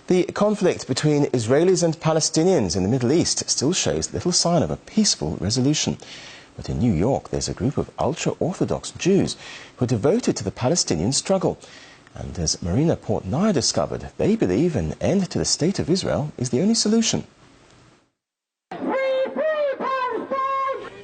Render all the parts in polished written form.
The conflict between Israelis and Palestinians in the Middle East still shows little sign of a peaceful resolution. But in New York, there's a group of ultra-Orthodox Jews who are devoted to the Palestinian struggle. And as Marina Portnaya discovered, they believe an end to the State of Israel is the only solution.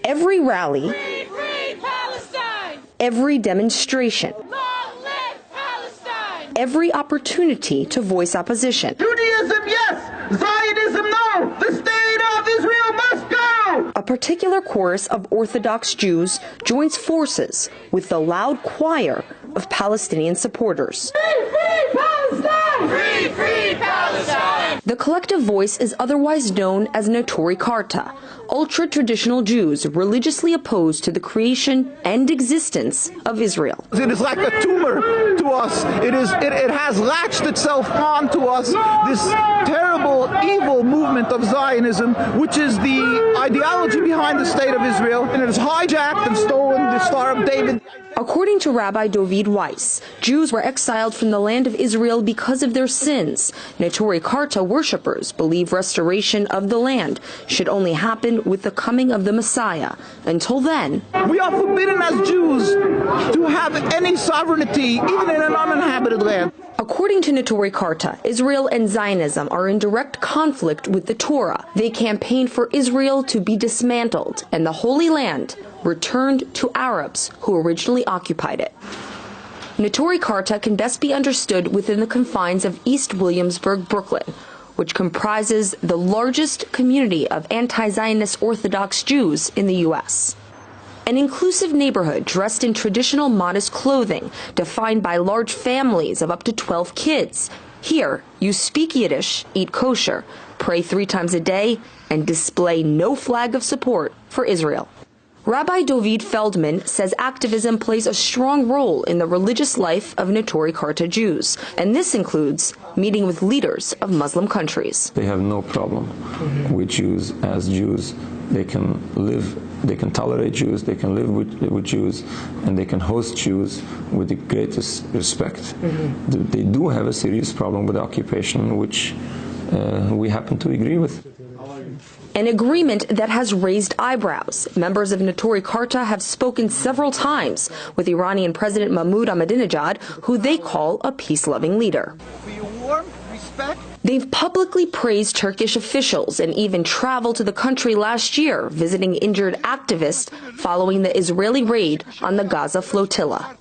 Every rally, Free Palestine! every demonstration, Long-live Palestine! every opportunity to voice opposition. Judaism, yes! Zionism, no! The state of Israel must go! A particular chorus of Orthodox Jews joins forces with the loud choir of Palestinian supporters. Free Palestine! Free Palestine! The collective voice is otherwise known as Netori Karta, ultra-traditional Jews religiously opposed to the creation and existence of Israel. It is like a tumor to us. It has latched itself onto us, this terrible, evil movement of Zionism, which is the ideology behind the state of Israel, and it has hijacked and stolen the Star of David. According to Rabbi David Weiss, Jews were exiled from the land of Israel because of their sins. Netori Karta worshippers believe restoration of the land should only happen with the coming of the Messiah. Until then, We are forbidden as Jews to have any sovereignty, even in an uninhabited land. according to Netori Karta, Israel and Zionism are in direct conflict with the Torah. They campaign for Israel to be dismantled and the Holy Land returned to Arabs who originally occupied it. Netori Karta can best be understood within the confines of East Williamsburg, Brooklyn, which comprises the largest community of anti-Zionist Orthodox Jews in the U.S. An inclusive neighborhood dressed in traditional modest clothing, defined by large families of up to 12 kids. Here, you speak Yiddish, eat kosher, pray 3 times a day, and display no flag of support for Israel. Rabbi David Feldman says activism plays a strong role in the religious life of Netori Karta Jews, and this includes meeting with leaders of Muslim countries. They have no problem with Jews as Jews. They can live, they can tolerate Jews, they can live with Jews, and they can host Jews with the greatest respect. They do have a serious problem with occupation, which we happen to agree with. An agreement that has raised eyebrows. Members of Netori Karta have spoken several times with Iranian President Mahmoud Ahmadinejad, who they call a peace-loving leader. For your warmth, respect. They've publicly praised Turkish officials and even traveled to the country last year, visiting injured activists following the Israeli raid on the Gaza flotilla.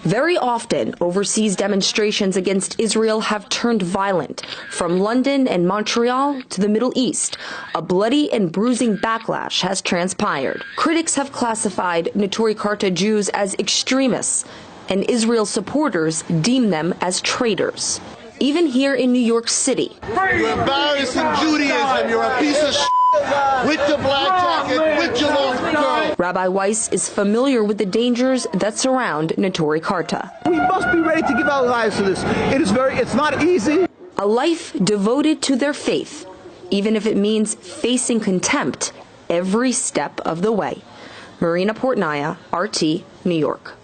Very often, overseas demonstrations against Israel have turned violent. From London and Montreal to the Middle East, a bloody and bruising backlash has transpired. Critics have classified Netori Karta Jews as extremists, and Israel supporters deem them as traitors. Even here in New York City, You're embarrassing Judaism. You're a piece of shit with the black jacket, with your long coat. Rabbi Weiss is familiar with the dangers that surround Netori Karta. We must be ready to give our lives to this. It's not easy. A life devoted to their faith, even if it means facing contempt every step of the way. Marina Portnaya, RT, New York.